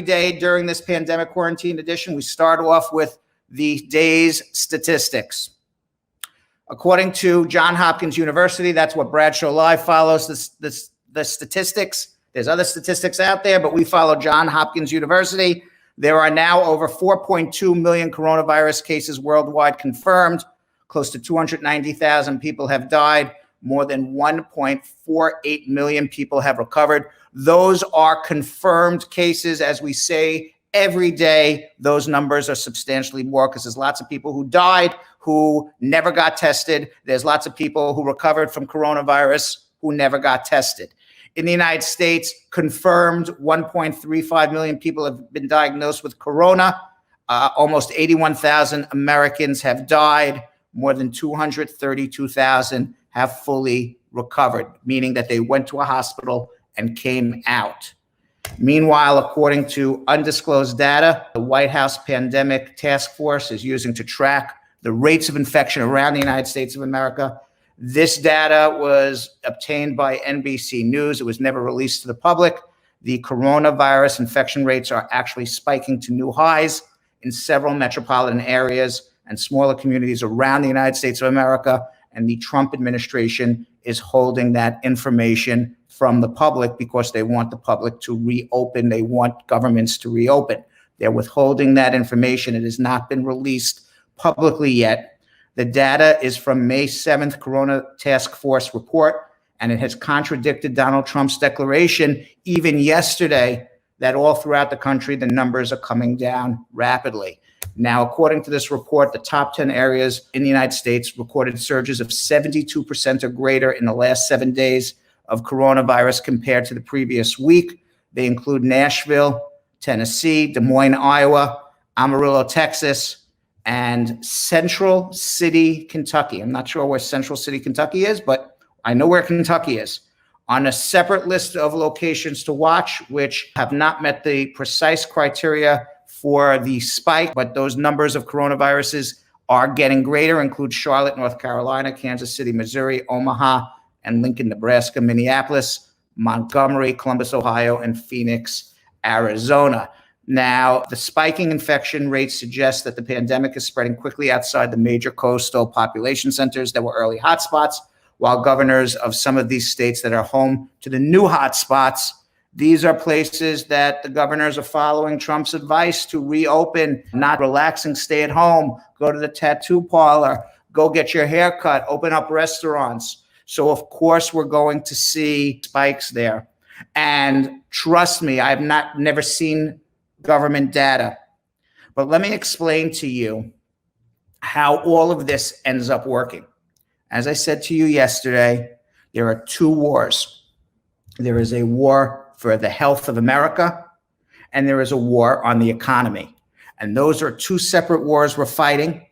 day during this pandemic quarantine edition, we start off with the day's statistics. According to Johns Hopkins University, that's what Bradshaw Live follows, the statistics. There's other statistics out there, but we follow Johns Hopkins University. There are now over 4.2 million coronavirus cases worldwide confirmed. Close to 290,000 people have died. More than 1.48 million people have recovered. Those are confirmed cases. As we say every day, those numbers are substantially more because there's lots of people who died who never got tested. There's lots of people who recovered from coronavirus who never got tested. In the United States, confirmed 1.35 million people have been diagnosed with corona. Almost 81,000 Americans have died. More than 232,000 have fully recovered, meaning that they went to a hospital and came out. Meanwhile, according to undisclosed data, the White House Pandemic Task Force is using to track the rates of infection around the United States of America. This data was obtained by NBC News. It was never released to the public. The coronavirus infection rates are actually spiking to new highs in several metropolitan areas and smaller communities around the United States of America. And the Trump administration is holding that information from the public because they want the public to reopen. They want governments to reopen. They're withholding that information. It has not been released publicly yet. The data is from May 7th Corona Task Force report, and it has contradicted Donald Trump's declaration even yesterday that all throughout the country, the numbers are coming down rapidly. Now, according to this report, the top 10 areas in the United States recorded surges of 72% or greater in the last 7 days of coronavirus compared to the previous week. They include Nashville, Tennessee, Des Moines, Iowa, Amarillo, Texas, and Central City, Kentucky. I'm not sure where Central City, Kentucky is, but I know where Kentucky is. On a separate list of locations to watch, which have not met the precise criteria for the spike, but those numbers of coronaviruses are getting greater, include Charlotte, North Carolina, Kansas City, Missouri, Omaha, and Lincoln, Nebraska, Minneapolis, Montgomery, Columbus, Ohio, and Phoenix, Arizona. Now, the spiking infection rates suggest that the pandemic is spreading quickly outside the major coastal population centers that were early hotspots, while governors of some of these states that are home to the new hotspots, these are places that the governors are following Trump's advice to reopen, not relaxing, stay at home, go to the tattoo parlor, go get your hair cut, open up restaurants. So, of course, we're going to see spikes there. And trust me, I've never seen government data, but let me explain to you how all of this ends up working. As I said to you yesterday, there are two wars. There is a war for the health of America, and there is a war on the economy. And those are two separate wars we're fighting.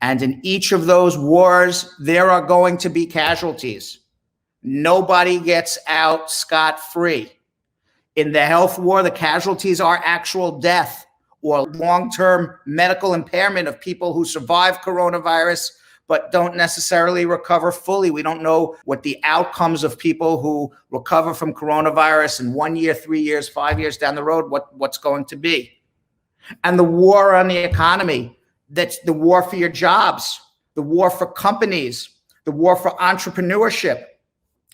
And in each of those wars, there are going to be casualties. Nobody gets out scot-free. In the health war, the casualties are actual death or long-term medical impairment of people who survive coronavirus but don't necessarily recover fully. We don't know what the outcomes of people who recover from coronavirus in 1 year, 3 years, 5 years down the road, what's going to be. And the war on the economy, that's the war for your jobs, the war for companies, the war for entrepreneurship,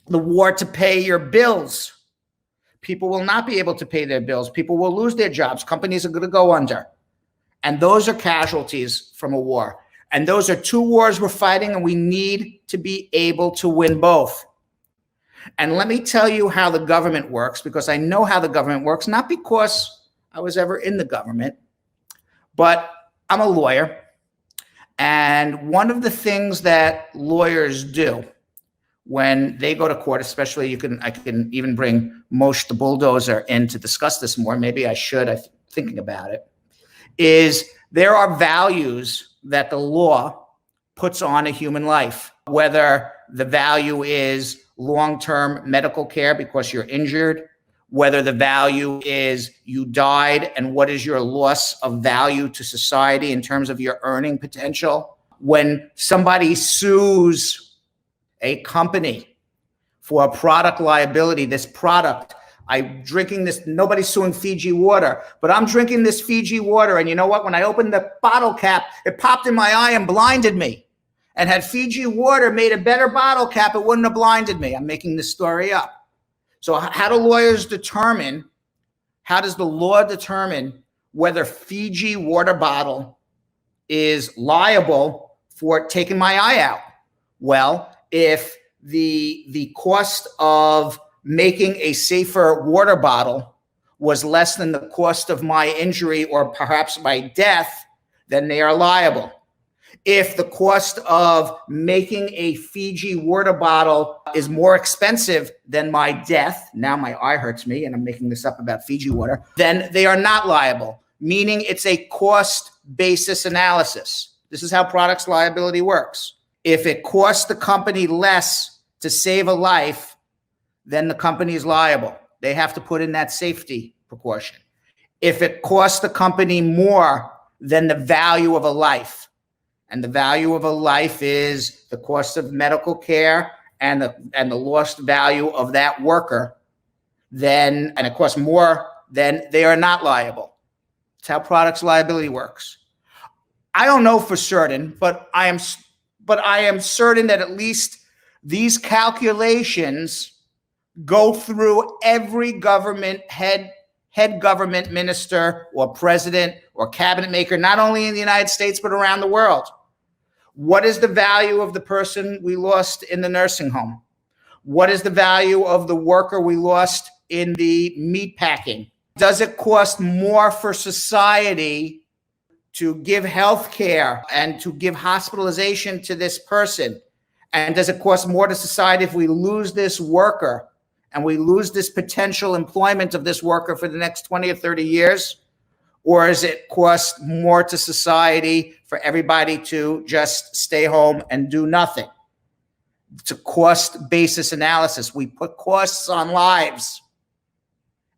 the war to pay your bills. People will not be able to pay their bills. People will lose their jobs. Companies are going to go under. And those are casualties from a war. And those are two wars we're fighting, and we need to be able to win both. And let me tell you how the government works, because I know how the government works, not because I was ever in the government, but I'm a lawyer. And one of the things that lawyers do when they go to court, especially I can even bring Moshe the bulldozer in to discuss this more. Maybe I should, I'm thinking about it, is there are values that the law puts on a human life, whether the value is long-term medical care because you're injured, whether the value is you died and what is your loss of value to society in terms of your earning potential. When somebody sues a company for a product liability, this product I'm drinking this, nobody's suing Fiji water, but I'm drinking this Fiji water. And you know what? When I opened the bottle cap, it popped in my eye and blinded me. And had Fiji water made a better bottle cap, it wouldn't have blinded me. I'm making this story up. So how do lawyers determine, how does the law determine whether Fiji water bottle is liable for taking my eye out? Well, if the cost of making a safer water bottle was less than the cost of my injury or perhaps my death, then they are liable. If the cost of making a Fiji water bottle is more expensive than my death, now my eye hurts me and I'm making this up about Fiji water, then they are not liable, meaning it's a cost basis analysis. This is how products liability works. If it costs the company less to save a life, then the company is liable. They have to put in that safety precaution. If it costs the company more than the value of a life, and the value of a life is the cost of medical care and the lost value of that worker, then, and it costs more, then they are not liable. That's how products liability works. I don't know for certain, but I am certain that at least these calculations go through every government head government minister or president or cabinet maker, not only in the United States, but around the world. What is the value of the person we lost in the nursing home? What is the value of the worker we lost in the meat packing? Does it cost more for society to give health care and to give hospitalization to this person? And does it cost more to society if we lose this worker and we lose this potential employment of this worker for the next 20 or 30 years? Or does it cost more to society for everybody to just stay home and do nothing? It's a cost basis analysis. We put costs on lives.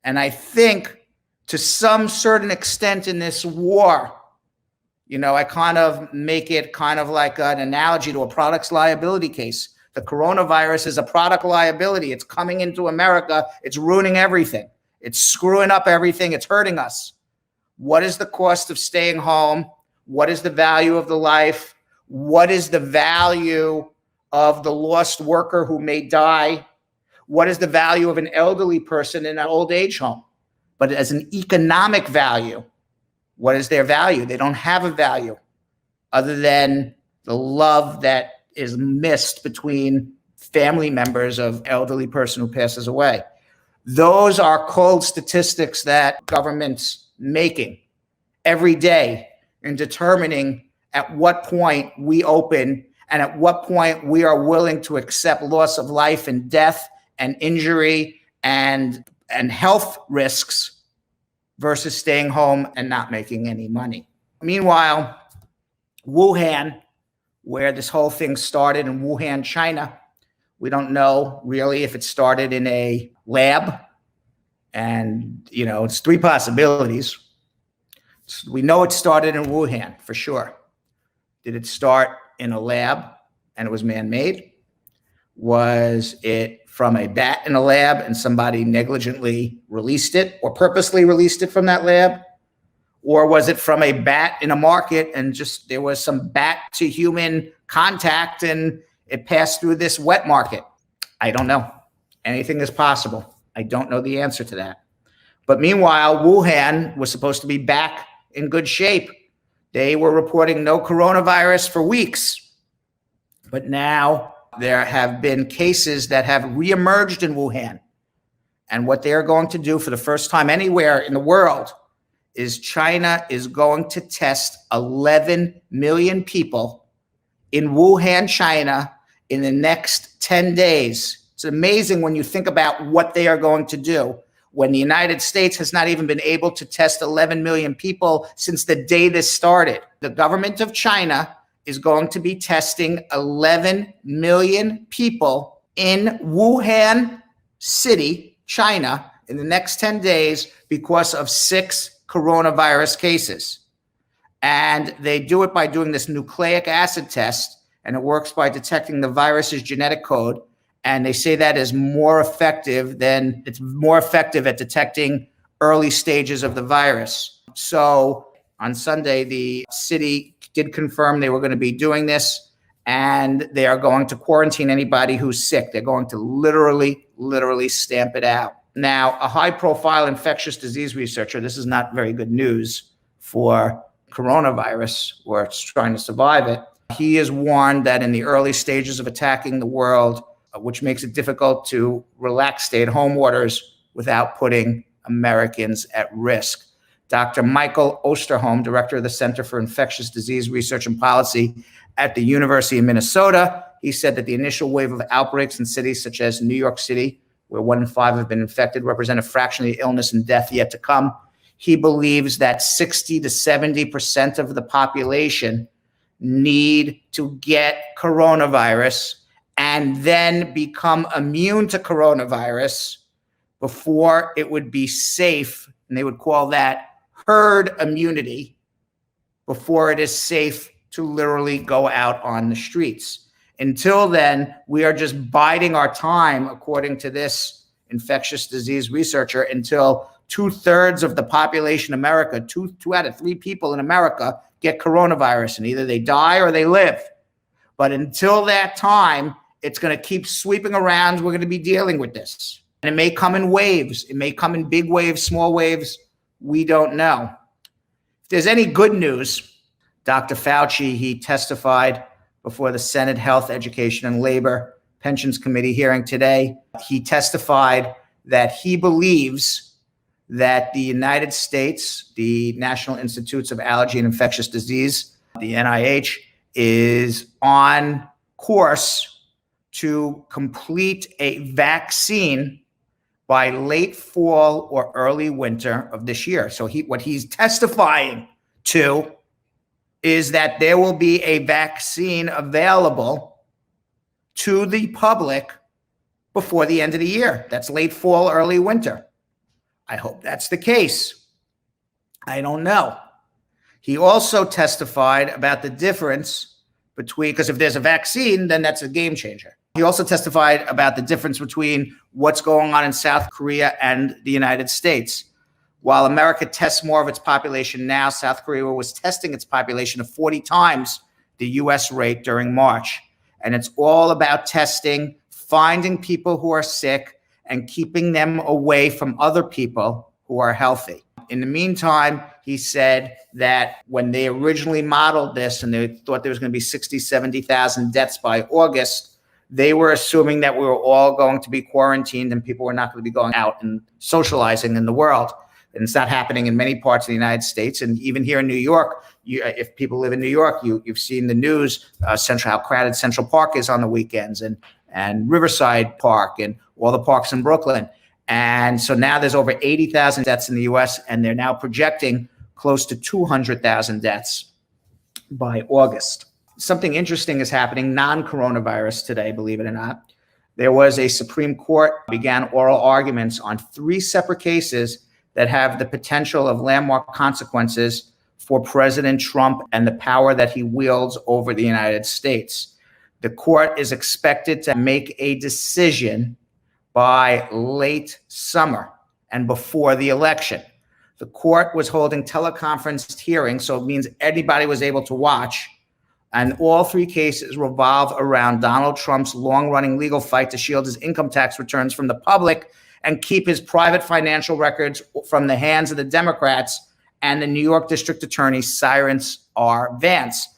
And I think to some certain extent in this war, you know, I kind of make it kind of like an analogy to a products liability case. The coronavirus is a product liability. It's coming into America. It's ruining everything. It's screwing up everything. It's hurting us. What is the cost of staying home? What is the value of the life? What is the value of the lost worker who may die? What is the value of an elderly person in an old age home? But as an economic value, what is their value? They don't have a value other than the love that is missed between family members of elderly person who passes away. Those are cold statistics that governments making every day in determining at what point we open and at what point we are willing to accept loss of life and death and injury and health risks versus staying home and not making any money. Meanwhile, Wuhan, where this whole thing started in Wuhan, China, we don't know really if it started in a lab. And, you know, it's three possibilities. We know it started in Wuhan for sure. Did it start in a lab and it was man-made? Was it from a bat in a lab and somebody negligently released it or purposely released it from that lab? Or was it from a bat in a market and just there was some bat to human contact and it passed through this wet market? I don't know. Anything is possible. I don't know the answer to that. But meanwhile, Wuhan was supposed to be back in good shape. They were reporting no coronavirus for weeks. But now there have been cases that have reemerged in Wuhan. And what they are going to do for the first time anywhere in the world is China is going to test 11 million people in Wuhan, China, in the next 10 days. It's amazing when you think about what they are going to do when the United States has not even been able to test 11 million people since the day this started. The government of China is going to be testing 11 million people in Wuhan City, China, in the next 10 days because of 6 coronavirus cases. And they do it by doing this nucleic acid test, and it works by detecting the virus's genetic code. And they say that is more effective at detecting early stages of the virus. So on Sunday, the city did confirm they were going to be doing this, and they are going to quarantine anybody who's sick. They're going to literally stamp it out. Now, a high-profile infectious disease researcher, this is not very good news for coronavirus, or it's trying to survive it. He has warned that in the early stages of attacking the world, which makes it difficult to relax stay-at-home orders without putting Americans at risk. Dr. Michael Osterholm, director of the Center for Infectious Disease Research and Policy at the University of Minnesota, he said that the initial wave of outbreaks in cities such as New York City, where 1 in 5 have been infected, represent a fraction of the illness and death yet to come. He believes that 60 to 70% of the population need to get coronavirus and then become immune to coronavirus before it would be safe, and they would call that herd immunity, before it is safe to literally go out on the streets. Until then, we are just biding our time, according to this infectious disease researcher, until 2/3 of the population in America, two out of 3 people in America get coronavirus, and either they die or they live. But until that time, it's going to keep sweeping around. We're going to be dealing with this. And it may come in waves. It may come in big waves, small waves. We don't know. If there's any good news, Dr. Fauci, he testified before the Senate Health, Education, and Labor Pensions Committee hearing today. He testified that he believes that the United States, the National Institutes of Allergy and Infectious Disease, the NIH, is on course to complete a vaccine by late fall or early winter of this year. So what he's testifying to is that there will be a vaccine available to the public before the end of the year. That's late fall, early winter. I hope that's the case. I don't know. He also testified about the difference between, because if there's a vaccine, then that's a game changer. He also testified about the difference between what's going on in South Korea and the United States. While America tests more of its population now, South Korea was testing its population of 40 times the US rate during March. And it's all about testing, finding people who are sick, and keeping them away from other people who are healthy. In the meantime, he said that when they originally modeled this and they thought there was going to be 60, 70,000 deaths by August, they were assuming that we were all going to be quarantined and people were not going to be going out and socializing in the world. And it's not happening in many parts of the United States. And even here in New York, if people live in New York, you've seen the news, how crowded Central Park is on the weekends, and Riverside Park, and all the parks in Brooklyn. And so now there's over 80,000 deaths in the US, and they're now projecting close to 200,000 deaths by August. Something interesting is happening non-coronavirus today, believe it or not. There was a Supreme Court began oral arguments on 3 separate cases that have the potential of landmark consequences for President Trump and the power that he wields over the United States. The court is expected to make a decision by late summer and before the election. The court was holding teleconferenced hearings, so it means anybody was able to watch. And all 3 cases revolve around Donald Trump's long-running legal fight to shield his income tax returns from the public and keep his private financial records from the hands of the Democrats and the New York District Attorney Cyrus R. Vance.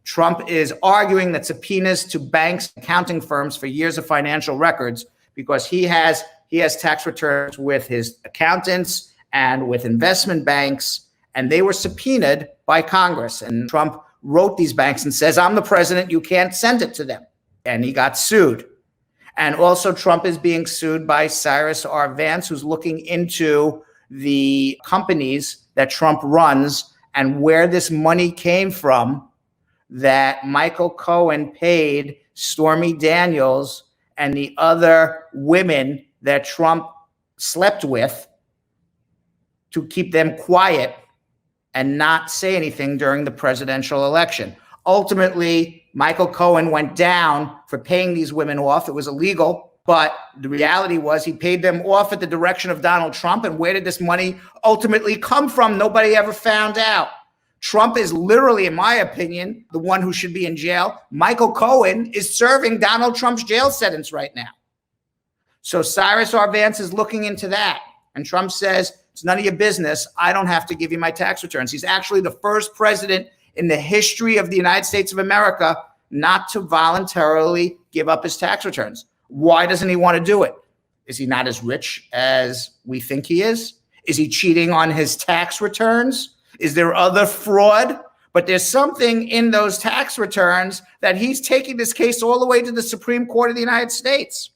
Trump is arguing that subpoenas to banks, accounting firms for years of financial records, because he has tax returns with his accountants and with investment banks, and they were subpoenaed by Congress. And Trump wrote these banks and says, I'm the president, you can't send it to them. And he got sued. And also Trump is being sued by Cyrus R. Vance, who's looking into the companies that Trump runs and where this money came from that Michael Cohen paid Stormy Daniels and the other women that Trump slept with to keep them quiet and not say anything during the presidential election. Ultimately, Michael Cohen went down for paying these women off. It was illegal, But the reality was he paid them off at the direction of Donald Trump. And where did this money ultimately come from? Nobody ever found out. Trump is literally, in my opinion, the one who should be in jail. Michael Cohen is serving Donald Trump's jail sentence right now. So Cyrus R. Vance is looking into that. And Trump says, it's none of your business. I don't have to give you my tax returns. He's actually the first president in the history of the United States of America not to voluntarily give up his tax returns. Why doesn't he want to do it? Is he not as rich as we think he is? Is he cheating on his tax returns? Is there other fraud? But there's something in those tax returns that he's taking this case all the way to the Supreme Court of the United States.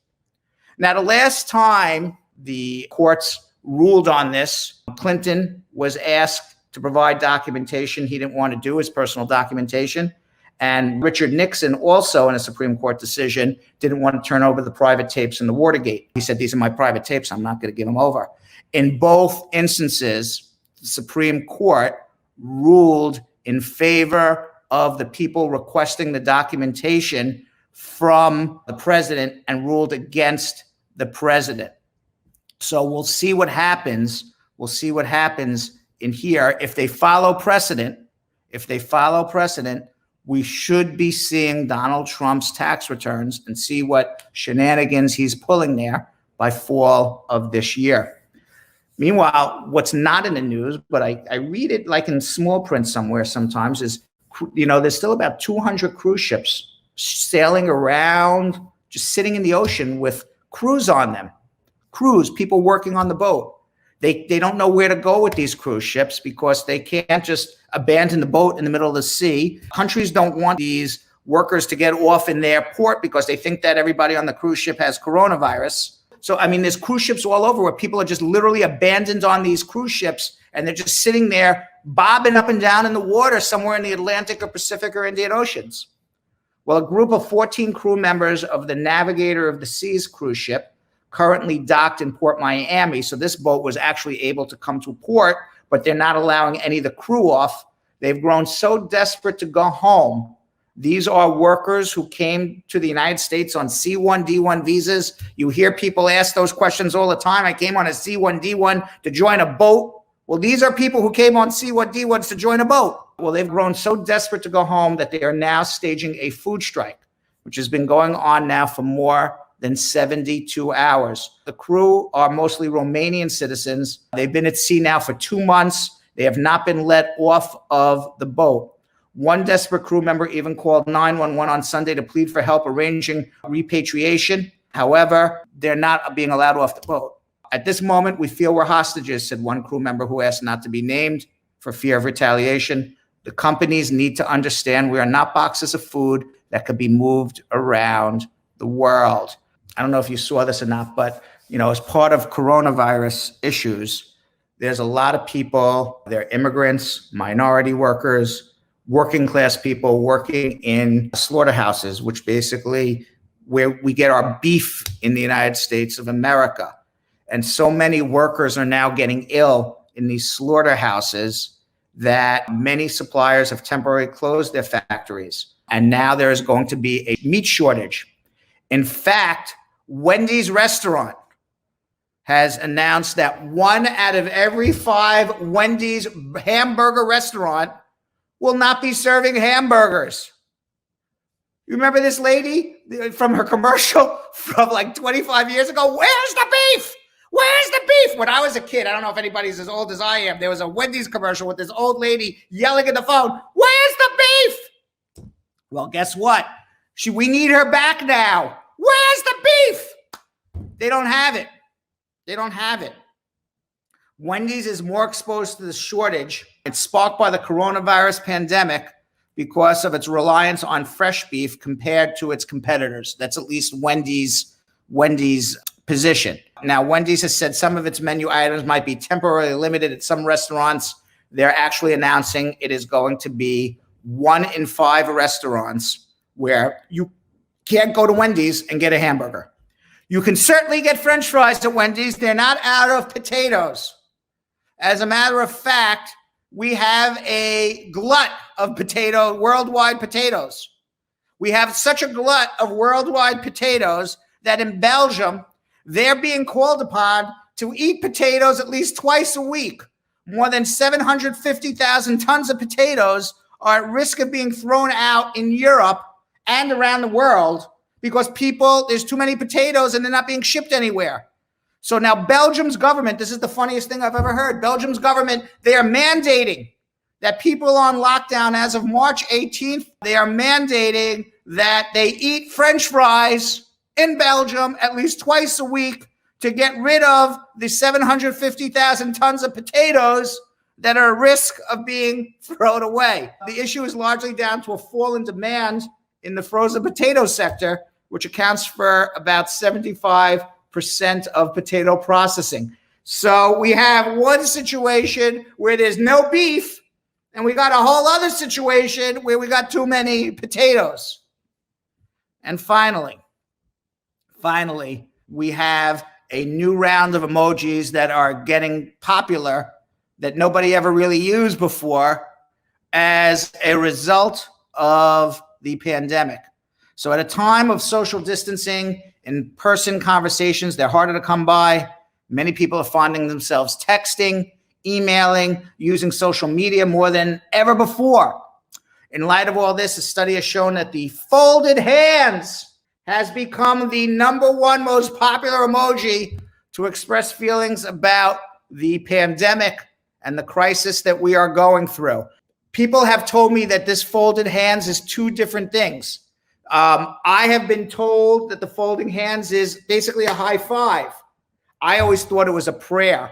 Now, the last time the courts ruled on this, Clinton was asked to provide documentation. He didn't want to do his personal documentation. And Richard Nixon, also in a Supreme Court decision, didn't want to turn over the private tapes in the Watergate. He said, these are my private tapes. I'm not going to give them over. In both instances, the Supreme Court ruled in favor of the people requesting the documentation from the president and ruled against the president. So we'll see what happens. We'll see what happens in here. If they follow precedent, we should be seeing Donald Trump's tax returns and see what shenanigans he's pulling there by fall of this year. Meanwhile, what's not in the news, but I read it like in small print somewhere sometimes, is, there's still about 200 cruise ships sailing around, just sitting in the ocean with crews on them. Crews, people working on the boat. They don't know where to go with these cruise ships because they can't just abandon the boat in the middle of the sea. Countries don't want these workers to get off in their port because they think that everybody on the cruise ship has coronavirus. So, there's cruise ships all over where people are just literally abandoned on these cruise ships and they're just sitting there bobbing up and down in the water somewhere in the Atlantic or Pacific or Indian Oceans. Well, a group of 14 crew members of the Navigator of the Seas cruise ship currently docked in Port Miami. So this boat was actually able to come to port, but they're not allowing any of the crew off. They've grown so desperate to go home. These are workers who came to the United States on C1, D1 visas. You hear people ask those questions all the time. I came on a C1, D1 to join a boat. Well, these are people who came on C1, D1s to join a boat. Well, they've grown so desperate to go home that they are now staging a food strike, which has been going on now for more than 72 hours. The crew are mostly Romanian citizens. They've been at sea now for 2 months. They have not been let off of the boat. One desperate crew member even called 911 on Sunday to plead for help arranging repatriation. However, they're not being allowed off the boat. At this moment, we feel we're hostages, said one crew member who asked not to be named for fear of retaliation. The companies need to understand we are not boxes of food that could be moved around the world. I don't know if you saw this or not, but as part of coronavirus issues, there's a lot of people, they're immigrants, minority workers, working class people working in slaughterhouses, which basically where we get our beef in the United States of America. And so many workers are now getting ill in these slaughterhouses that many suppliers have temporarily closed their factories. And now there is going to be a meat shortage. In fact, Wendy's restaurant has announced that 1 out of every 5 Wendy's hamburger restaurant will not be serving hamburgers. You remember this lady from her commercial from like 25 years ago? Where's the beef? Where's the beef? When I was a kid, I don't know if anybody's as old as I am, there was a Wendy's commercial with this old lady yelling at the phone, where's the beef? Well, guess what? We need her back now. Where's the beef? They don't have it. They don't have it. Wendy's is more exposed to the shortage. It's sparked by the coronavirus pandemic because of its reliance on fresh beef compared to its competitors. That's at least Wendy's position. Now, Wendy's has said some of its menu items might be temporarily limited at some restaurants. They're actually announcing it is going to be 1 in 5 restaurants where you can't go to Wendy's and get a hamburger. You can certainly get French fries at Wendy's. They're not out of potatoes. As a matter of fact, we have a glut of worldwide potatoes. We have such a glut of worldwide potatoes that in Belgium, they're being called upon to eat potatoes at least twice a week. More than 750,000 tons of potatoes are at risk of being thrown out in Europe and around the world because there's too many potatoes and they're not being shipped anywhere. So now Belgium's government, this is the funniest thing I've ever heard. Belgium's government, they are mandating that people on lockdown as of March 18th, they are mandating that they eat French fries in Belgium at least twice a week to get rid of the 750,000 tons of potatoes that are at risk of being thrown away. The issue is largely down to a fall in demand in the frozen potato sector, which accounts for about 75% of potato processing. So we have one situation where there's no beef, and we got a whole other situation where we got too many potatoes. And finally, we have a new round of emojis that are getting popular that nobody ever really used before as a result of the pandemic. So at a time of social distancing, in-person conversations, they're harder to come by. Many people are finding themselves texting, emailing, using social media more than ever before. In light of all this, a study has shown that the folded hands has become the #1 most popular emoji to express feelings about the pandemic and the crisis that we are going through. People have told me that this folded hands is two different things. I have been told that the folding hands is basically a high five. I always thought it was a prayer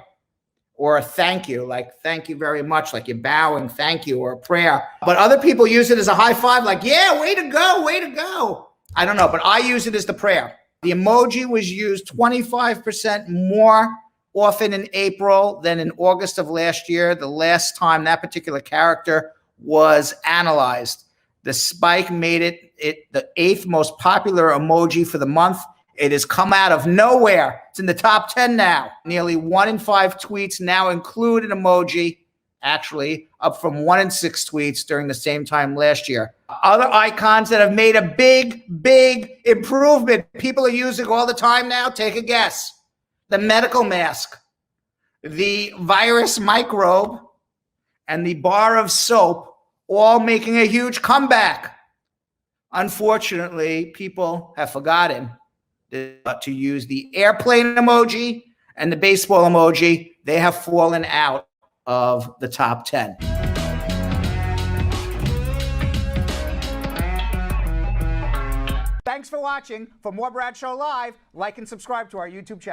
or a thank you, like thank you very much, like you're bowing, thank you, or a prayer. But other people use it as a high five, like, yeah, way to go, way to go. I don't know, but I use it as the prayer. The emoji was used 25% more often in April than in August of last year, the last time that particular character was analyzed. The spike made it the 8th most popular emoji for the month. It has come out of nowhere. It's in the top 10 now. Nearly 1 in 5 tweets now include an emoji, actually up from 1 in 6 tweets during the same time last year. Other icons that have made a big improvement, people are using all the time now, take a guess. The medical mask, the virus microbe, and the bar of soap, all making a huge comeback. Unfortunately, people have forgotten to use the airplane emoji and the baseball emoji. They have fallen out of the top 10. Thanks for watching. For more Bradshaw Live, like and subscribe to our YouTube channel.